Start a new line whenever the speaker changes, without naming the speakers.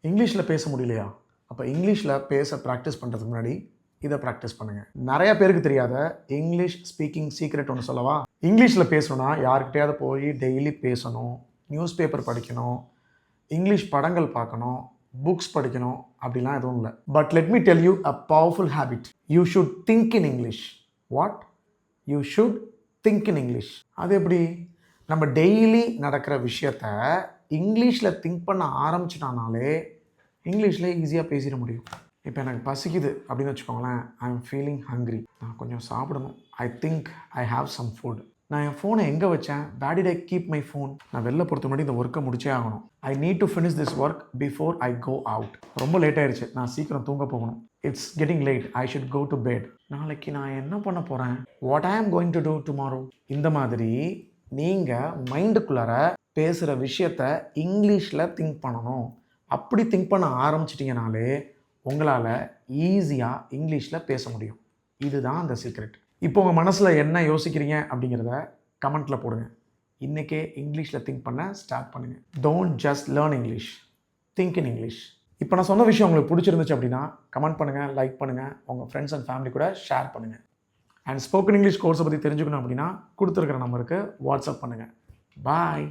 இங்கிலீஷில் பேச முடியலையா? அப்போ இங்கிலீஷில் பேச ப்ராக்டிஸ் பண்ணுறதுக்கு முன்னாடி இதை ப்ராக்டிஸ் பண்ணுங்கள். நிறைய பேருக்கு தெரியாத இங்கிலீஷ் ஸ்பீக்கிங் சீக்ரெட் ஒன்று சொல்லவா? இங்கிலீஷில் பேசணும்னா யார்கிட்டயாவது போய் டெய்லி பேசணும், நியூஸ் பேப்பர் படிக்கணும், இங்கிலீஷ் படங்கள் பார்க்கணும், புக்ஸ் படிக்கணும், அப்படிலாம் எதுவும் இல்லை. But let me tell you a powerful habit. You should think in English. What? You should think in English. அது எப்படி? நம்ம டெய்லி நடக்கிற விஷயத்த இங்கிலீஷில் திங்க் பண்ண ஆரம்பிச்சிட்டானாலே இங்கிலீஷில் ஈஸியாக பேசிட முடியும். இப்போ எனக்கு பசிக்குது அப்படின்னு வச்சுக்கோங்களேன். I am feeling hungry. நான் கொஞ்சம் சாப்பிடணும். I think I have some food. நான் என் ஃபோனை எங்கே வச்சேன்? Where did I keep my phone? நான் வெளில பொறுத்த முன்னாடி இந்த ஒர்க்கை முடிச்சே ஆகணும். I need to finish this work before I go out. ரொம்ப லேட் ஆயிடுச்சு, நான் சீக்கிரம் தூங்க போகணும். It's getting late, I should go to bed. நாளைக்கு நான் என்ன பண்ண போகிறேன்? What I am going to two tomorrow? இந்த மாதிரி நீங்கள் மைண்டுக்குள்ளார பேசுகிற விஷயத்த இங்கிலீஷில் திங்க் பண்ணணும். அப்படி திங்க் பண்ண ஆரம்பிச்சிட்டிங்கனாலே உங்களால் ஈஸியாக இங்கிலீஷில் பேச முடியும். இதுதான் அந்த சீக்ரெட். இப்போ உங்கள் மனசில் என்ன யோசிக்கிறீங்க அப்படிங்கிறத கமெண்ட்டில் போடுங்க. இன்றைக்கே இங்கிலீஷில் திங்க் பண்ண ஸ்டார்ட் பண்ணுங்கள். Don't just learn English, think in English. இப்போ நான் சொன்ன விஷயம் உங்களுக்கு பிடிச்சிருந்துச்சு அப்படின்னா கமெண்ட் பண்ணுங்கள், லைக் பண்ணுங்கள், உங்கள் ஃப்ரெண்ட்ஸ் அண்ட் ஃபேமிலி கூட ஷேர் பண்ணுங்கள். அண்ட் ஸ்போக்கன் இங்கிலீஷ் கோர்ஸை பற்றி தெரிஞ்சுக்கணும் அப்படின்னா கொடுத்துருக்கிற நம்பருக்கு வாட்ஸ்அப் பண்ணுங்கள். பாய்.